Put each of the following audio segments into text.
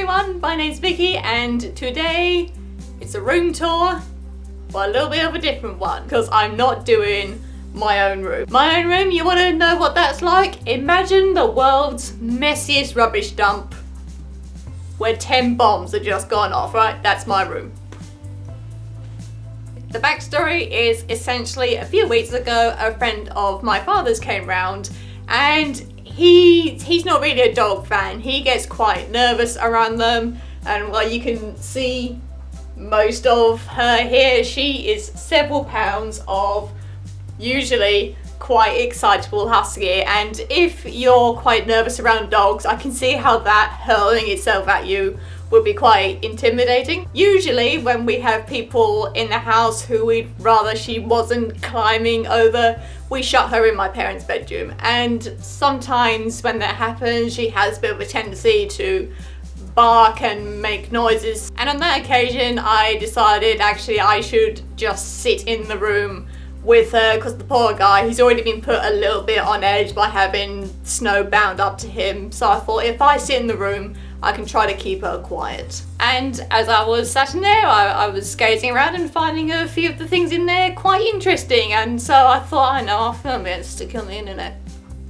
everyone, my name's Vicky and today it's a room tour, but a little bit of a different one because I'm not doing my own room. My own room, you want to know what that's like? Imagine the world's messiest rubbish dump where 10 bombs have just gone off, right? That's my room. The backstory is essentially a few weeks ago a friend of my father's came round and he's not really a dog fan. He gets quite nervous around them, and well, you can see most of her here. She is several pounds of usually quite excitable husky, and if you're quite nervous around dogs, I can see how that hurling itself at you would be quite intimidating. Usually when we have people in the house who we'd rather she wasn't climbing over, we shut her in my parents' bedroom, and sometimes when that happens she has a bit of a tendency to bark and make noises, and on that occasion I decided actually I should just sit in the room with her because the poor guy, he's already been put a little bit on edge by having snow bound up to him, so I thought if I sit in the room I can try to keep her quiet. And as I was sat in there, I was gazing around and finding a few of the things in there quite interesting, and so I thought, I know, I'll film it and stick it on the internet.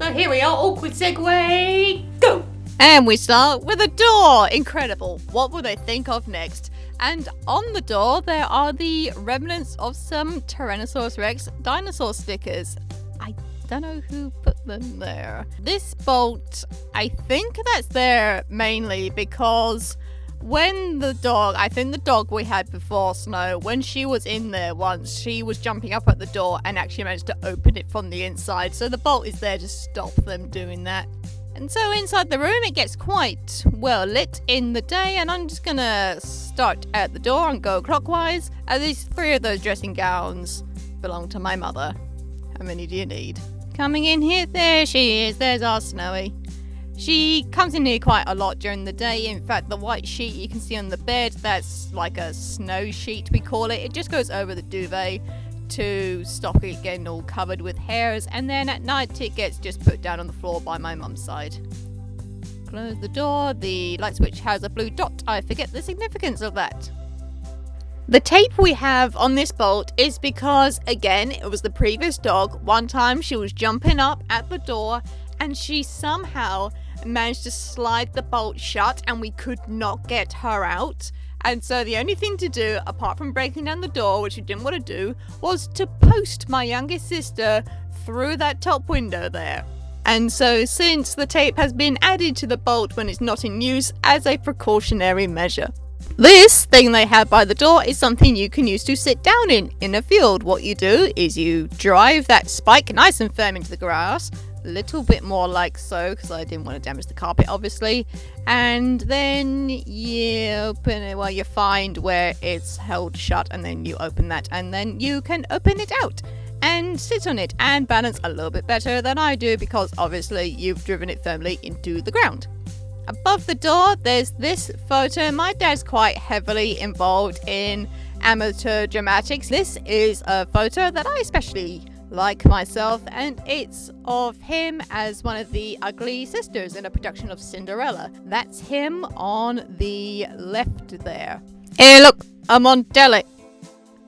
So here we are, awkward segue, go! And we start with a door. Incredible. What will they think of next? And on the door there are the remnants of some Tyrannosaurus Rex dinosaur stickers. I don't know who put them there. This bolt, I think that's there mainly because when the dog, I think the dog we had before Snow, when she was in there once, she was jumping up at the door and actually managed to open it from the inside. So the bolt is there to stop them doing that. And so inside the room it gets quite well lit in the day, and I'm just gonna start at the door and go clockwise. At least 3 of those dressing gowns belong to my mother. How many do you need? Coming in here, there she is, there's our Snowy. She comes in here quite a lot during the day. In fact, the white sheet you can see on the bed, that's like a snow sheet we call it. It just goes over the duvet to stop it getting all covered with hairs, and then at night it gets just put down on the floor by my mum's side. Close the door. The light switch has a blue dot. I forget the significance of that. The tape we have on this bolt is because, again, it was the previous dog. One time she was jumping up at the door and she somehow managed to slide the bolt shut and we could not get her out. And so the only thing to do, apart from breaking down the door, which we didn't want to do, was to post my youngest sister through that top window there. And so since the tape has been added to the bolt when it's not in use as a precautionary measure. This thing they have by the door is something you can use to sit down in a field. What you do is you drive that spike nice and firm into the grass, a little bit more like so, because I didn't want to damage the carpet obviously, and then you open it, well, you find where it's held shut and then you open that, and then you can open it out and sit on it and balance a little bit better than I do because obviously you've driven it firmly into the ground. Above the door there's this photo. My dad's quite heavily involved in amateur dramatics. This is a photo that I especially like myself, and it's of him as one of the ugly sisters in a production of Cinderella. That's him on the left there. Hey look, I'm on telly.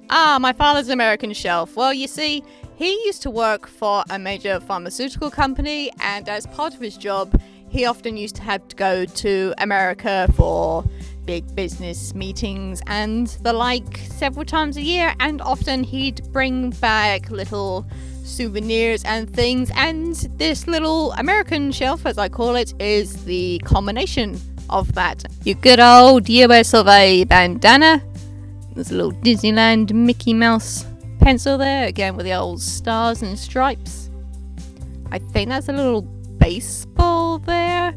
Ah, my father's American shelf. Well, you see, he used to work for a major pharmaceutical company, and as part of his job he often used to have to go to America for big business meetings and the like several times a year, and often he'd bring back little souvenirs and things, and this little American shelf, as I call it, is the culmination of that. Your good old US of A bandana. There's a little Disneyland Mickey Mouse pencil there, again with the old stars and stripes. I think that's a little baseball there.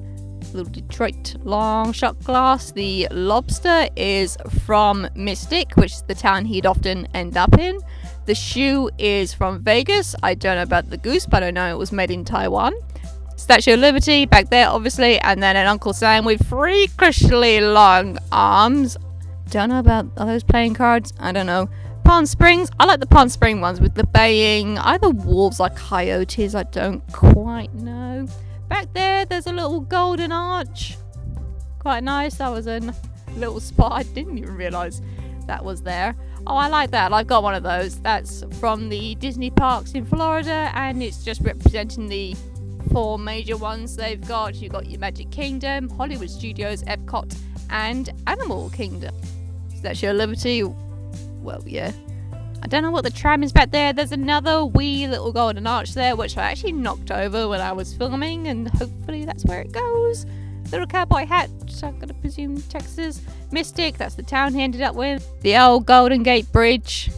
Little Detroit long shot glass. The lobster is from Mystic, which is the town he'd often end up in. The shoe is from Vegas. I don't know about the goose, but I know it was made in Taiwan. Statue of Liberty back there, obviously, and then an Uncle Sam with freakishly long arms. Don't know about, are those playing cards? I don't know. Palm Springs. I like the Palm Spring ones with the baying, either wolves or coyotes. I don't quite know. Back there, there's a little golden arch. quite nice. That was a little spot. I didn't even realise that was there. Oh, I like that. I've got one of those. That's from the Disney parks in Florida, and it's just representing the 4 major ones they've got. You've got your Magic Kingdom, Hollywood Studios, Epcot, and Animal Kingdom. Statue of Liberty. Well, yeah. I don't know what the tram is back there. There's another wee little golden arch there, which I actually knocked over when I was filming, and hopefully that's where it goes. Little cowboy hat, I'm gonna presume Texas. Mystic, that's the town he ended up with. The old Golden Gate Bridge.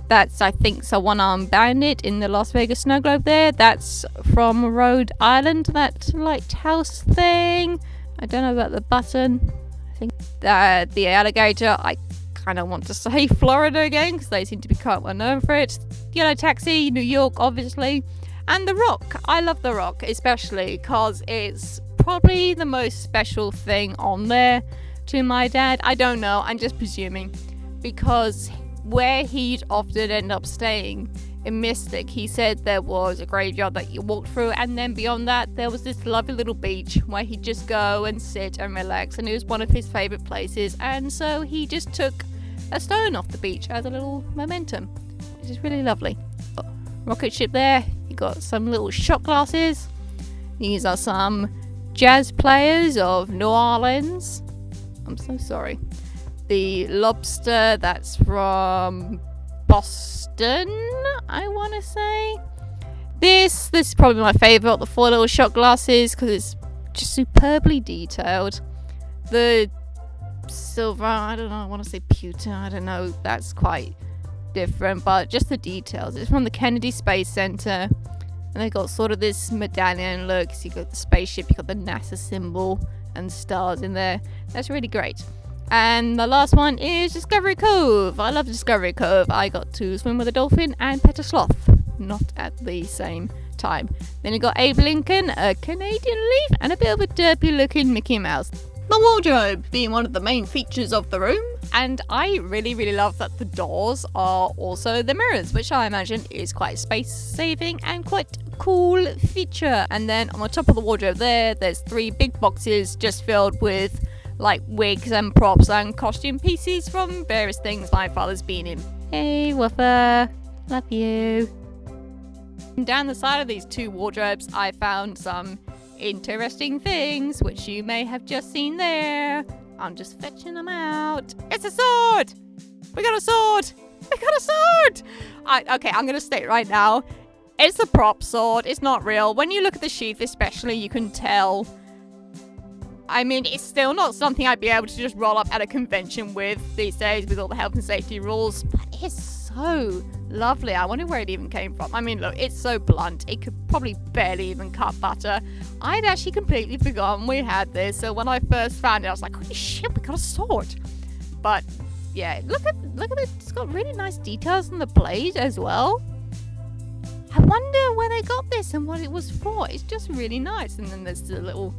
That's, I think, a one-armed bandit in the Las Vegas snow globe there. That's from Rhode Island, that lighthouse thing. I don't know about the button. I think the alligator, I kind of want to say Florida again, because they seem to be quite well known for it. Yellow Taxi, New York, obviously. And The Rock. I love The Rock, especially because it's probably the most special thing on there to my dad. I don't know, I'm just presuming, because where he'd often end up staying in Mystic, he said there was a graveyard that you walked through, and then beyond that there was this lovely little beach where he'd just go and sit and relax, and it was one of his favourite places, and so he just took a stone off the beach as a little momentum, which is really lovely. Rocket ship there, you got some little shot glasses. These are some jazz players of New Orleans. I'm so sorry. The lobster, that's from Boston, I want to say. This is probably my favourite, the 4 little shot glasses, because it's just superbly detailed. The silver, I don't know, I want to say pewter, I don't know, that's quite different, but just the details. It's from the Kennedy Space Center, and they got sort of this medallion look. So you got the spaceship, you got the NASA symbol and stars in there. That's really great. And the last one is Discovery Cove. I love Discovery Cove. I got to swim with a dolphin and pet a sloth, not at the same time. Then you got Abe Lincoln, a Canadian leaf, and a bit of a derpy looking Mickey Mouse. The wardrobe being one of the main features of the room, and I really love that the doors are also the mirrors, which I imagine is quite space saving and quite a cool feature. And then on the top of the wardrobe there's 3 big boxes just filled with like wigs and props and costume pieces from various things my father's been in. Hey Woofer, love you. And down the side of these 2 wardrobes I found some interesting things, which you may have just seen there. I'm just fetching them out. It's a sword! We got a sword! We got a sword! Okay, I'm gonna state right now, it's a prop sword, it's not real. When you look at the sheath especially, you can tell. I mean, it's still not something I'd be able to just roll up at a convention with these days with all the health and safety rules, but it's so lovely. I wonder where it even came from. I mean, look, it's so blunt, it could probably barely even cut butter. I'd actually completely forgotten we had this, so when I first found it, I was like, holy shit, we got a sword. But yeah, look at it. It's got really nice details on the blade as well. I wonder where they got this and what it was for. It's just really nice. And then there's the little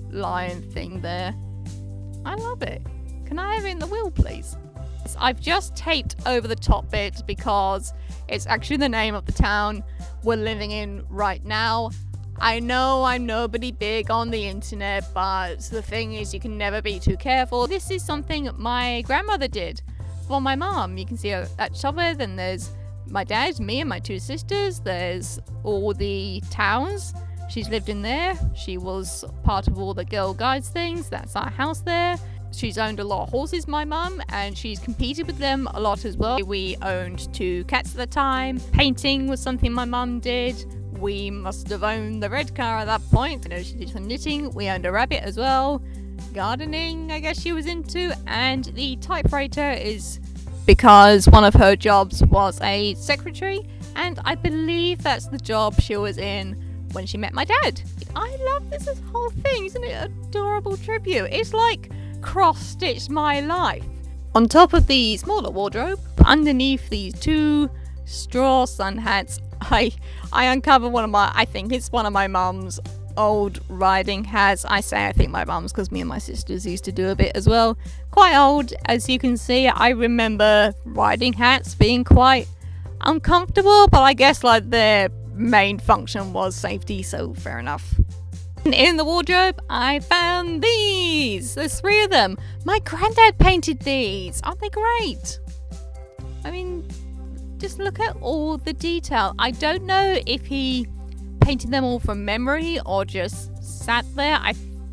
lion thing there. I love it. Can I have it in the wheel, please? I've just taped over the top bit because it's actually the name of the town we're living in right now. I know I'm nobody big on the internet, but the thing is, you can never be too careful. This is something my grandmother did for my mom. You can see her at top of it, and there's my dad, me and my 2 sisters. There's all the towns she's lived in there. She was part of all the Girl Guides things. That's our house there. She's owned a lot of horses, my mum, and she's competed with them a lot as well. We owned 2 cats at the time. Painting was something my mum did. We must have owned the red car at that point. I know she did some knitting. We owned a rabbit as well. Gardening, I guess she was into. And the typewriter is because one of her jobs was a secretary, and I believe that's the job she was in when she met my dad. I love this whole thing. Isn't it an adorable tribute? It's like cross-stitched my life. On top of the smaller wardrobe, underneath these 2 straw sun hats, I uncovered I think it's one of my mum's old riding hats. I say I think my mum's because me and my sisters used to do a bit as well. Quite old, as you can see. I remember riding hats being quite uncomfortable, but I guess like their main function was safety, so fair enough. In the wardrobe, I found these. There's 3 of them. My granddad painted these. Aren't they great? I mean, just look at all the detail. I don't know if he painted them all from memory or just sat there.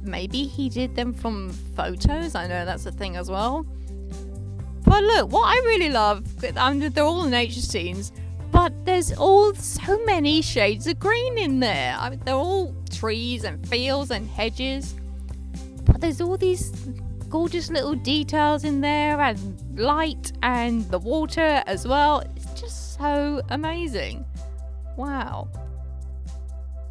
Maybe he did them from photos. I know that's a thing as well. But look, what I really love, I mean, they're all nature scenes, but there's all so many shades of green in there. I mean, they're all trees and fields and hedges, but there's all these gorgeous little details in there, and light, and the water as well. It's just so amazing. Wow.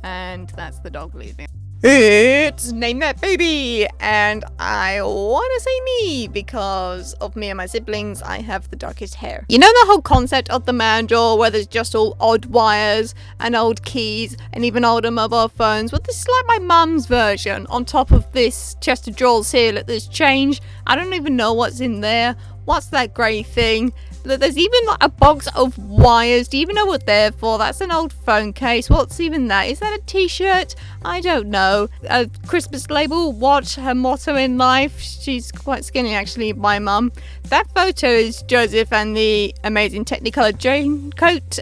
And that's the dog leaving. It's Name That Baby, and I want to say me because of me and my siblings. I have the darkest hair. You know the whole concept of the man drawer where there's just all odd wires and old keys and even older mobile phones? Well, this is like my mum's version on top of this chest of drawers here. Look, there's change. I don't even know what's in there. What's that grey thing? There's even like a box of wires. Do you even know what they're for? That's an old phone case. What's even that? Is that a t-shirt? I don't know. A Christmas label. Watch her motto in life. She's quite skinny actually, my mum. That photo is Joseph and the amazing Technicolor Raincoat,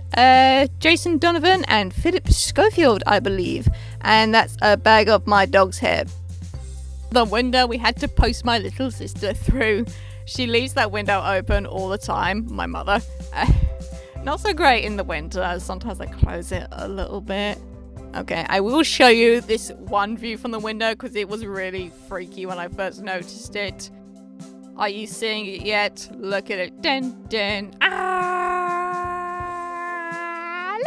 Jason Donovan and Philip Schofield, I believe. And that's a bag of my dog's hair. The window we had to post my little sister through. She leaves that window open all the time, my mother. Not so great in the winter. Sometimes I close it a little bit. Okay, I will show you this one view from the window because it was really freaky when I first noticed it. Are you seeing it yet? Look at it. Dun, dun. Ah!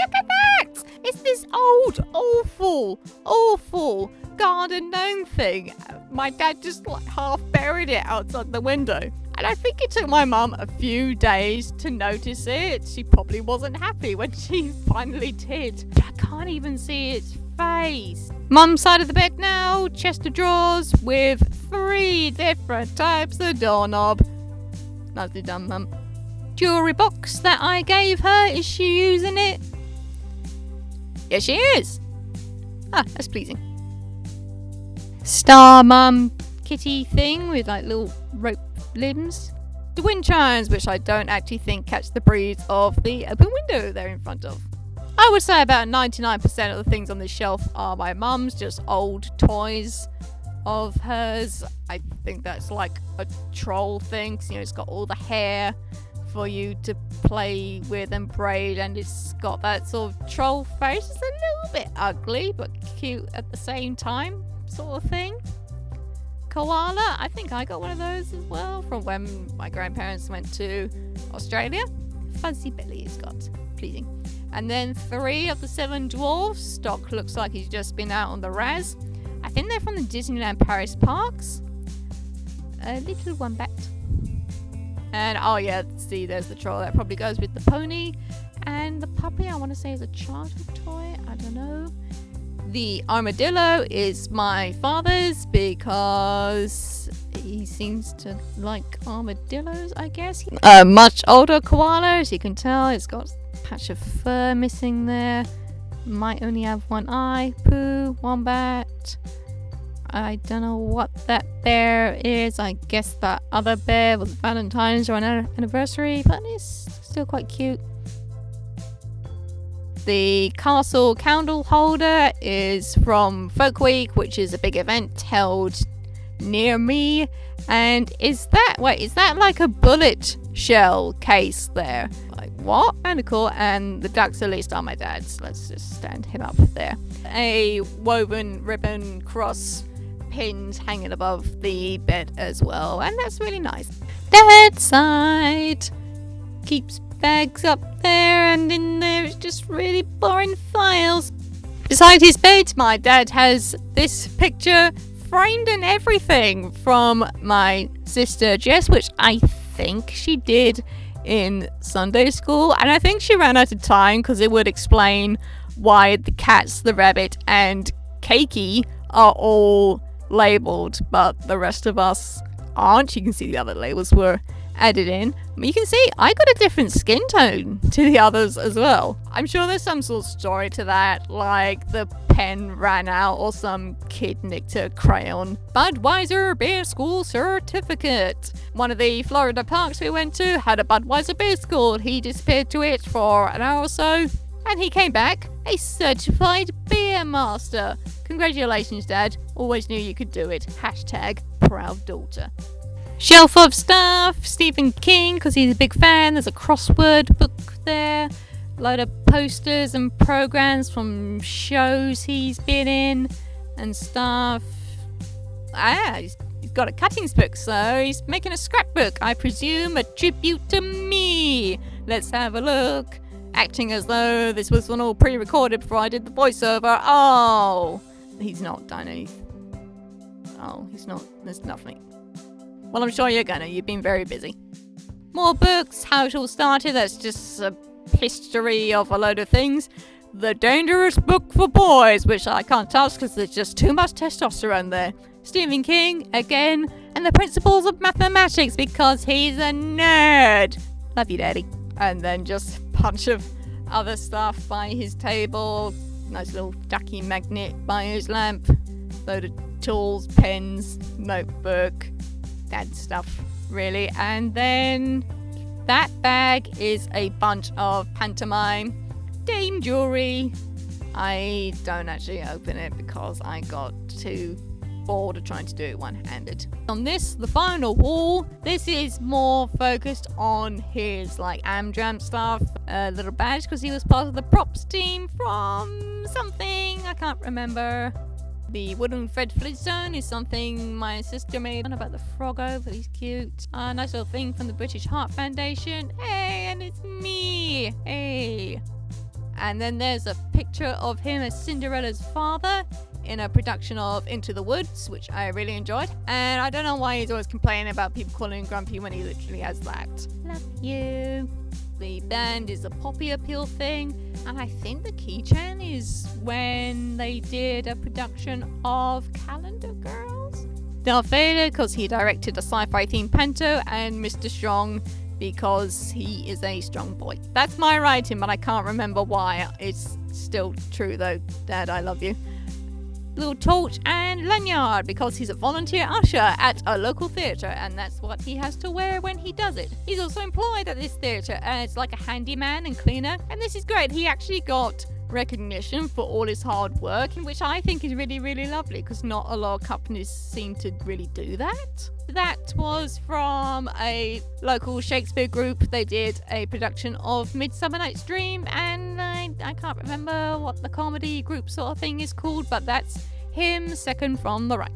Look at that! It's this old, awful garden gnome thing. My dad just like half buried it outside the window. And I think it took my mum a few days to notice it. She probably wasn't happy when she finally did. I can't even see its face. Mum's side of the bed now. Chest of drawers with 3 different types of doorknob. Nicely done, Mum. Jewellery box that I gave her. Is she using it? Yes, she is. Ah, that's pleasing. Star Mum kitty thing with like little rope limbs. The wind chimes, which I don't actually think catch the breeze of the open window they're in front of. I would say about 99% of the things on this shelf are my mum's, just old toys of hers. I think that's like a troll thing, 'cause, you know, it's got all the hair for you to play with and braid, and it's got that sort of troll face. It's a little bit ugly but cute at the same time sort of thing. Koala, I think I got one of those as well from when my grandparents went to Australia. Fuzzy belly it's got. Pleasing. And then 3 of the 7 dwarfs. Doc looks like he's just been out on the Raz. I think they're from the Disneyland Paris parks. A little wombat. And oh yeah, see, there's the troll. That probably goes with the pony. And the puppy, I want to say, is a childhood toy. I don't know. The armadillo is my father's because he seems to like armadillos, I guess. A much older koala, as you can tell. It's got a patch of fur missing there. Might only have 1 eye. Pooh, wombat. I don't know what that bear is. I guess that other bear was Valentine's or an anniversary, but it's still quite cute. The castle candle holder is from Folk Week, which is a big event held near me. And is that like a bullet shell case there? Like, what? Kind of cool. And the ducks at least are my dad's. Let's just stand him up there. A woven ribbon cross pinned hanging above the bed as well. And that's really nice. Dad's side keeps bags up there, and in there it's just really boring files. Beside his bed, my dad has this picture framed and everything from my sister Jess, which I think she did in Sunday school, and I think she ran out of time because it would explain why the cats, the rabbit and Cakey are all labelled but the rest of us aren't. You can see the other labels were added in. You can see I got a different skin tone to the others as well. I'm sure there's some sort of story to that, like the pen ran out or some kid nicked a crayon. Budweiser Beer School certificate. One of the Florida parks we went to had a Budweiser Beer School. He disappeared to it for an hour or so, and he came back a certified beer master. Congratulations, Dad. Always knew you could do it. Hashtag proud daughter. Shelf of stuff. Stephen King, because he's a big fan. There's a crossword book there. Load of posters and programs from shows he's been in and stuff. He's got a cuttings book, so he's making a scrapbook. I presume a tribute to me. Let's have a look. Acting as though this was one all pre-recorded before I did the voiceover. Oh, he's not done anything. Oh, he's not. There's nothing. Well, I'm sure you're gonna. You've been very busy. More books. How it all started. That's just a history of a load of things. The Dangerous Book for Boys, which I can't touch because there's just too much testosterone there. Stephen King, again. And the Principles of Mathematics, because he's a nerd. Love you, Daddy. And then just a bunch of other stuff by his table. Nice little ducky magnet by his lamp. Load of tools, pens, notebook. Dad stuff, really. And then that bag is a bunch of pantomime dame jewelry. I don't actually open it because I got too bored of trying to do it one-handed. On this, the final wall, this is more focused on his like Amdram stuff, little badge, because he was part of the props team from something, I can't remember. The wooden Fred Flintstone is something my sister made. I don't know about the Froggo, but he's cute. A nice little thing from the British Heart Foundation. Hey, and it's me. Hey. And then there's a picture of him as Cinderella's father in a production of Into the Woods, which I really enjoyed. And I don't know why he's always complaining about people calling him grumpy when he literally has that. Love you. The band is a Poppy Appeal thing, and I think the keychain is when they did a production of Calendar Girls. Darth Vader, because he directed a sci-fi themed panto, and Mr. Strong, because he is a strong boy. That's my writing, but I can't remember why. It's still true though. Dad, I love you. Little torch and lanyard, because he's a volunteer usher at a local theatre, and that's what he has to wear when he does it. He's also employed at this theatre as like a handyman and cleaner, and this is great. He actually got recognition for all his hard work, which I think is really, really lovely, because not a lot of companies seem to really do that. That was from a local Shakespeare group. They did a production of Midsummer Night's Dream, and I can't remember what the comedy group sort of thing is called, but that's him second from the right.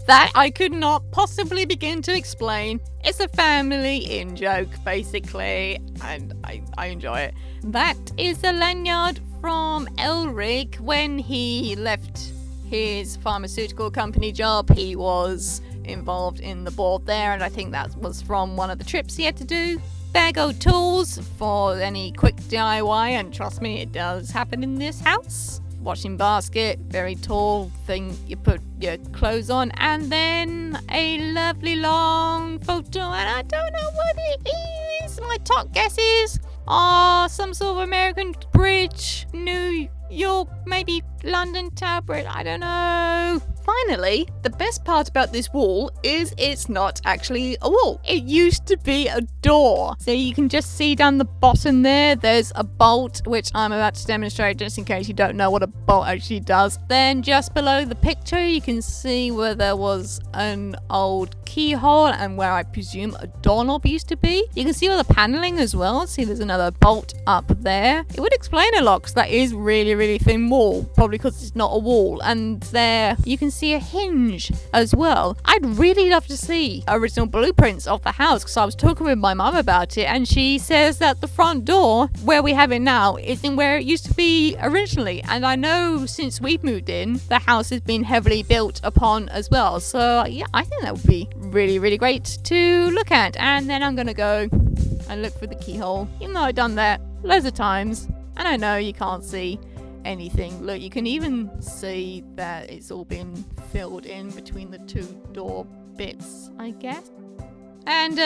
That I could not possibly begin to explain. It's a family in-joke, basically, and I enjoy it. That is a lanyard from Elric. When he left his pharmaceutical company job, he was involved in the board there, and I think that was from one of the trips he had to do. Bag of tools for any quick DIY, and trust me, it does happen in this house. Washing basket, very tall thing you put your clothes on, and then a lovely long photo, and I don't know what it is. My top guesses are some sort of American bridge, New York, maybe London Tower Bridge, I don't know. Finally, the best part about this wall is it's not actually a wall. It used to be a door. So you can just see down the bottom there's a bolt, which I'm about to demonstrate just in case you don't know what a bolt actually does. Then just below the picture, you can see where there was an old keyhole and where I presume a doorknob used to be. You can see all the paneling as well. See, there's another bolt up there. It would explain a lot, because that is really, really thin wall, probably because it's not a wall. And there you can see a hinge as well. I'd really love to see original blueprints of the house, because I was talking with my mum about it, and she says that the front door where we have it now isn't where it used to be originally. And I know since we've moved in, the house has been heavily built upon as well. So yeah, I think that would be really, really great to look at. And then I'm gonna go and look for the keyhole, even though I've done that loads of times, and I know you can't see anything. Look, you can even see that it's all been filled in between the two door bits, I guess. And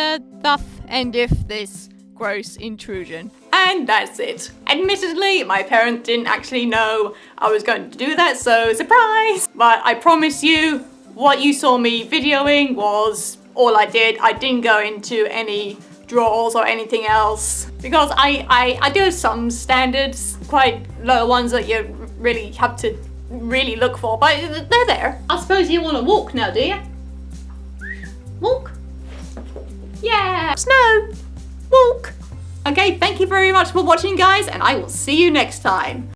thus endeth this gross intrusion. And that's it. Admittedly, my parents didn't actually know I was going to do that, so surprise! But I promise you, what you saw me videoing was all I did. I didn't go into any drawers or anything else, because I do have some standards, quite low ones that you really have to really look for, but they're there. I suppose you want to walk now, do you? Walk? Yeah! Snow! Walk! Okay, thank you very much for watching, guys, and I will see you next time.